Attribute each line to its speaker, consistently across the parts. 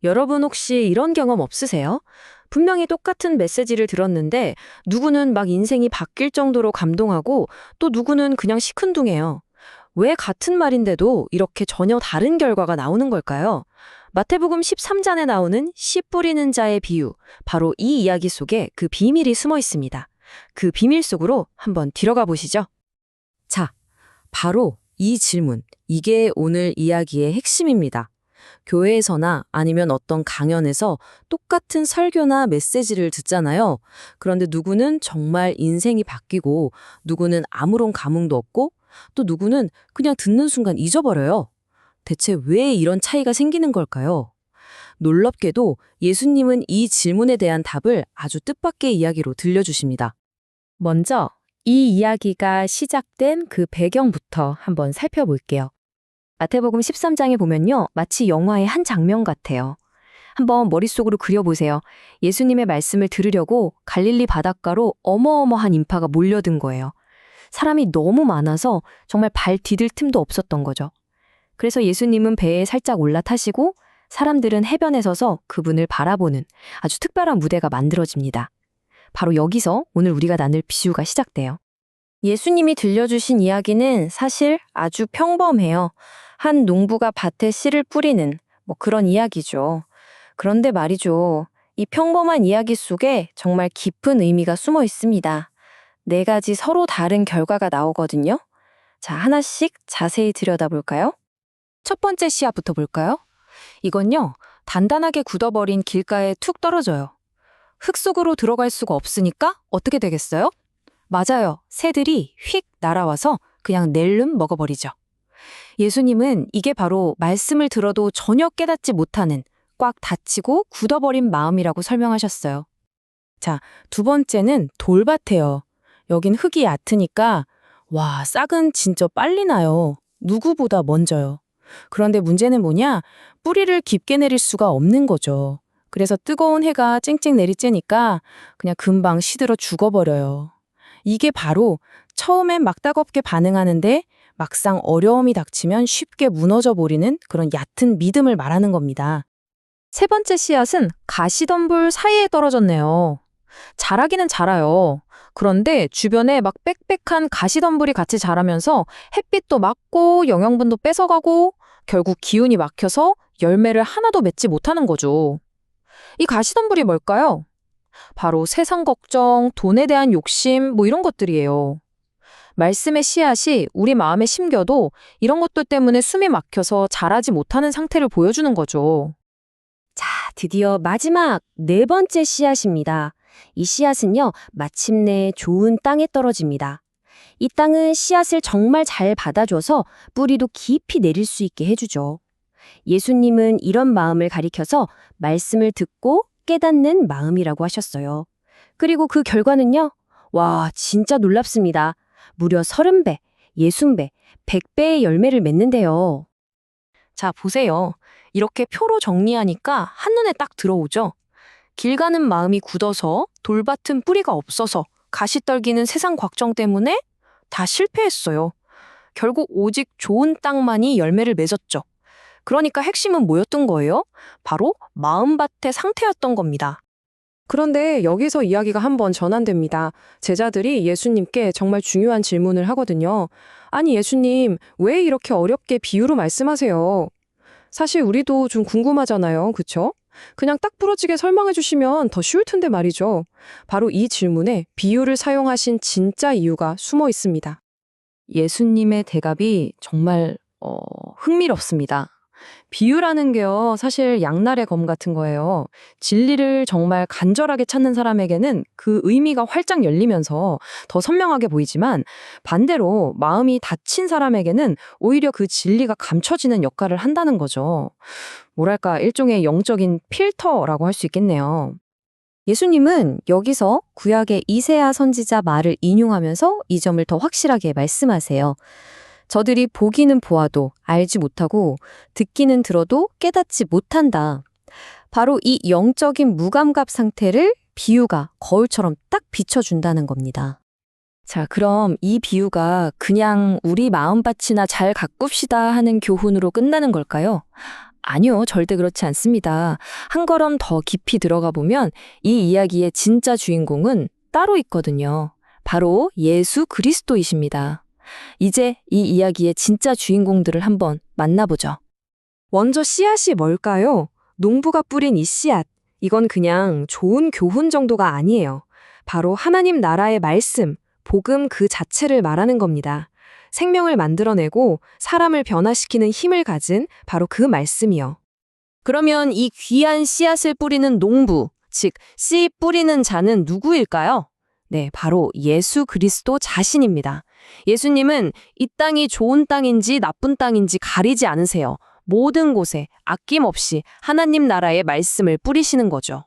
Speaker 1: 여러분 혹시 이런 경험 없으세요? 분명히 똑같은 메시지를 들었는데 누구는 막 인생이 바뀔 정도로 감동하고 또 누구는 그냥 시큰둥해요. 왜 같은 말인데도 이렇게 전혀 다른 결과가 나오는 걸까요? 마태복음 13장에 나오는 씨 뿌리는 자의 비유, 바로 이 이야기 속에 그 비밀이 숨어 있습니다. 그 비밀 속으로 한번 들어가 보시죠. 자, 바로 이 질문, 이게 오늘 이야기의 핵심입니다. 교회에서나 아니면 어떤 강연에서 똑같은 설교나 메시지를 듣잖아요. 그런데 누구는 정말 인생이 바뀌고, 누구는 아무런 감흥도 없고, 또 누구는 그냥 듣는 순간 잊어버려요. 대체 왜 이런 차이가 생기는 걸까요? 놀랍게도 예수님은 이 질문에 대한 답을 아주 뜻밖의 이야기로 들려주십니다. 먼저 이 이야기가 시작된 그 배경부터 한번 살펴볼게요. 마태복음 13장에 보면요, 마치 영화의 한 장면 같아요. 한번 머릿속으로 그려보세요. 예수님의 말씀을 들으려고 갈릴리 바닷가로 어마어마한 인파가 몰려든 거예요. 사람이 너무 많아서 정말 발 디딜 틈도 없었던 거죠. 그래서 예수님은 배에 살짝 올라타시고 사람들은 해변에 서서 그분을 바라보는 아주 특별한 무대가 만들어집니다. 바로 여기서 오늘 우리가 나눌 비유가 시작돼요. 예수님이 들려주신 이야기는 사실 아주 평범해요. 한 농부가 밭에 씨를 뿌리는 그런 이야기죠. 그런데 말이죠. 이 평범한 이야기 속에 정말 깊은 의미가 숨어 있습니다. 네 가지 서로 다른 결과가 나오거든요. 자, 하나씩 자세히 들여다볼까요? 첫 번째 씨앗부터 볼까요? 이건요, 단단하게 굳어버린 길가에 툭 떨어져요. 흙 속으로 들어갈 수가 없으니까 어떻게 되겠어요? 맞아요. 새들이 휙 날아와서 그냥 낼름 먹어버리죠. 예수님은 이게 바로 말씀을 들어도 전혀 깨닫지 못하는 꽉 닫히고 굳어버린 마음이라고 설명하셨어요. 자, 두 번째는 돌밭이에요. 여긴 흙이 얕으니까 와, 싹은 진짜 빨리 나요. 누구보다 먼저요. 그런데 문제는 뭐냐? 뿌리를 깊게 내릴 수가 없는 거죠. 그래서 뜨거운 해가 쨍쨍 내리쬐니까 그냥 금방 시들어 죽어버려요. 이게 바로 처음엔 막다겁게 반응하는데 막상 어려움이 닥치면 쉽게 무너져 버리는 그런 얕은 믿음을 말하는 겁니다. 세 번째 씨앗은 가시덤불 사이에 떨어졌네요. 자라기는 자라요. 그런데 주변에 막 빽빽한 가시덤불이 같이 자라면서 햇빛도 막고 영양분도 뺏어가고 결국 기운이 막혀서 열매를 하나도 맺지 못하는 거죠. 이 가시덤불이 뭘까요? 바로 세상 걱정, 돈에 대한 욕심, 이런 것들이에요. 말씀의 씨앗이 우리 마음에 심겨도 이런 것들 때문에 숨이 막혀서 자라지 못하는 상태를 보여주는 거죠. 자, 드디어 마지막 네 번째 씨앗입니다. 이 씨앗은요, 마침내 좋은 땅에 떨어집니다. 이 땅은 씨앗을 정말 잘 받아줘서 뿌리도 깊이 내릴 수 있게 해주죠. 예수님은 이런 마음을 가리켜서 말씀을 듣고 깨닫는 마음이라고 하셨어요. 그리고 그 결과는요, 와, 진짜 놀랍습니다. 무려 30배, 60배, 100배의 열매를 맺는데요. 자, 보세요. 이렇게 표로 정리하니까 한눈에 딱 들어오죠? 길 가는 마음이 굳어서 돌밭은 뿌리가 없어서 가시 떨기는 세상 걱정 때문에 다 실패했어요. 결국 오직 좋은 땅만이 열매를 맺었죠. 그러니까 핵심은 뭐였던 거예요? 바로 마음밭의 상태였던 겁니다. 그런데 여기서 이야기가 한번 전환됩니다. 제자들이 예수님께 정말 중요한 질문을 하거든요. 아니, 예수님, 왜 이렇게 어렵게 비유로 말씀하세요? 사실 우리도 좀 궁금하잖아요. 그쵸? 그냥 딱 부러지게 설명해 주시면 더 쉬울 텐데 말이죠. 바로 이 질문에 비유를 사용하신 진짜 이유가 숨어 있습니다. 예수님의 대답이 정말 흥미롭습니다. 비유라는 게요, 사실 양날의 검 같은 거예요. 진리를 정말 간절하게 찾는 사람에게는 그 의미가 활짝 열리면서 더 선명하게 보이지만 반대로 마음이 닫힌 사람에게는 오히려 그 진리가 감춰지는 역할을 한다는 거죠. 뭐랄까, 일종의 영적인 필터라고 할 수 있겠네요. 예수님은 여기서 구약의 이세야 선지자 말을 인용하면서 이 점을 더 확실하게 말씀하세요. 저들이 보기는 보아도 알지 못하고 듣기는 들어도 깨닫지 못한다. 바로 이 영적인 무감각 상태를 비유가 거울처럼 딱 비춰준다는 겁니다. 자, 그럼 이 비유가 그냥 우리 마음밭이나 잘 가꿉시다 하는 교훈으로 끝나는 걸까요? 아니요, 절대 그렇지 않습니다. 한 걸음 더 깊이 들어가 보면 이 이야기의 진짜 주인공은 따로 있거든요. 바로 예수 그리스도이십니다. 이제 이 이야기의 진짜 주인공들을 한번 만나보죠. 먼저 씨앗이 뭘까요? 농부가 뿌린 이 씨앗. 이건 그냥 좋은 교훈 정도가 아니에요. 바로 하나님 나라의 말씀, 복음 그 자체를 말하는 겁니다. 생명을 만들어내고 사람을 변화시키는 힘을 가진 바로 그 말씀이요. 그러면 이 귀한 씨앗을 뿌리는 농부, 즉 씨 뿌리는 자는 누구일까요? 네, 바로 예수 그리스도 자신입니다. 예수님은 이 땅이 좋은 땅인지 나쁜 땅인지 가리지 않으세요. 모든 곳에 아낌없이 하나님 나라의 말씀을 뿌리시는 거죠.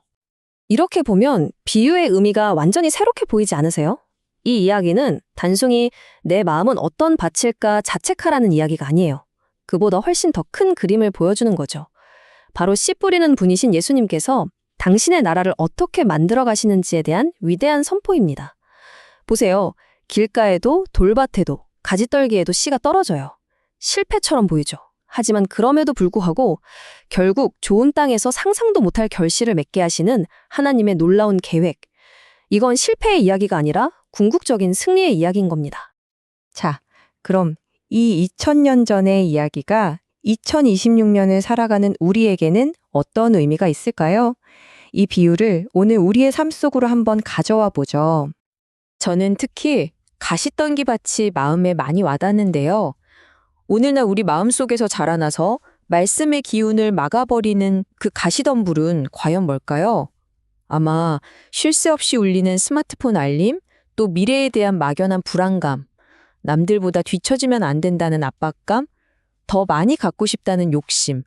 Speaker 1: 이렇게 보면 비유의 의미가 완전히 새롭게 보이지 않으세요? 이 이야기는 단순히 내 마음은 어떤 밭일까 자책하라는 이야기가 아니에요. 그보다 훨씬 더 큰 그림을 보여주는 거죠. 바로 씨 뿌리는 분이신 예수님께서 당신의 나라를 어떻게 만들어 가시는지에 대한 위대한 선포입니다. 보세요. 길가에도 돌밭에도 가지떨기에도 씨가 떨어져요. 실패처럼 보이죠. 하지만 그럼에도 불구하고 결국 좋은 땅에서 상상도 못할 결실을 맺게 하시는 하나님의 놀라운 계획. 이건 실패의 이야기가 아니라 궁극적인 승리의 이야기인 겁니다.
Speaker 2: 자, 그럼 이 2000년 전의 이야기가 2026년을 살아가는 우리에게는 어떤 의미가 있을까요? 이 비유를 오늘 우리의 삶 속으로 한번 가져와 보죠.
Speaker 1: 저는 특히 가시떨기 밭이 마음에 많이 와닿는데요. 오늘날 우리 마음속에서 자라나서 말씀의 기운을 막아버리는 그 가시덤불은 과연 뭘까요? 아마 쉴 새 없이 울리는 스마트폰 알림, 또 미래에 대한 막연한 불안감, 남들보다 뒤처지면 안 된다는 압박감, 더 많이 갖고 싶다는 욕심,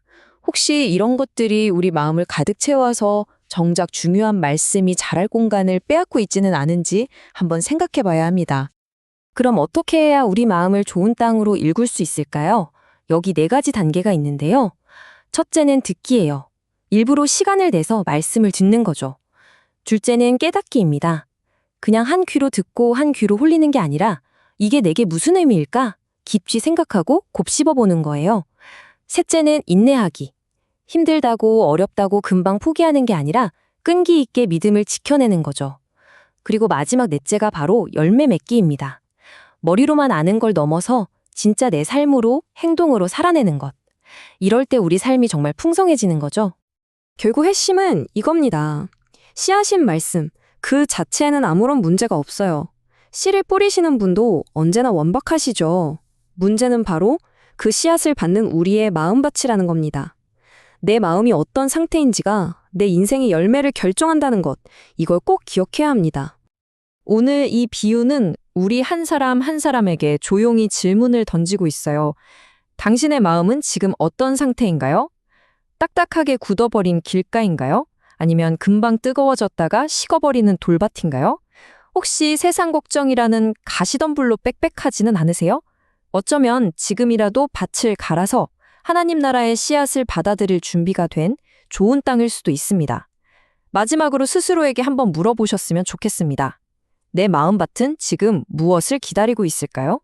Speaker 1: 혹시 이런 것들이 우리 마음을 가득 채워서 정작 중요한 말씀이 자랄 공간을 빼앗고 있지는 않은지 한번 생각해 봐야 합니다. 그럼 어떻게 해야 우리 마음을 좋은 땅으로 일굴 수 있을까요? 여기 4가지 단계가 있는데요. 첫째는 듣기예요. 일부러 시간을 내서 말씀을 듣는 거죠. 둘째는 깨닫기입니다. 그냥 한 귀로 듣고 한 귀로 홀리는 게 아니라 이게 내게 무슨 의미일까? 깊이 생각하고 곱씹어보는 거예요. 셋째는 인내하기. 힘들다고 어렵다고 금방 포기하는 게 아니라 끈기 있게 믿음을 지켜내는 거죠. 그리고 마지막 넷째가 바로 열매 맺기입니다. 머리로만 아는 걸 넘어서 진짜 내 삶으로, 행동으로 살아내는 것. 이럴 때 우리 삶이 정말 풍성해지는 거죠. 결국 핵심은 이겁니다. 씨앗인 말씀, 그 자체에는 아무런 문제가 없어요. 씨를 뿌리시는 분도 언제나 완벽하시죠. 문제는 바로 그 씨앗을 받는 우리의 마음밭이라는 겁니다. 내 마음이 어떤 상태인지가 내 인생의 열매를 결정한다는 것, 이걸 꼭 기억해야 합니다. 오늘 이 비유는 우리 한 사람 한 사람에게 조용히 질문을 던지고 있어요. 당신의 마음은 지금 어떤 상태인가요? 딱딱하게 굳어버린 길가인가요? 아니면 금방 뜨거워졌다가 식어버리는 돌밭인가요? 혹시 세상 걱정이라는 가시덤불로 빽빽하지는 않으세요? 어쩌면 지금이라도 밭을 갈아서 하나님 나라의 씨앗을 받아들일 준비가 된 좋은 땅일 수도 있습니다. 마지막으로 스스로에게 한번 물어보셨으면 좋겠습니다. 내 마음밭은 지금 무엇을 기다리고 있을까요?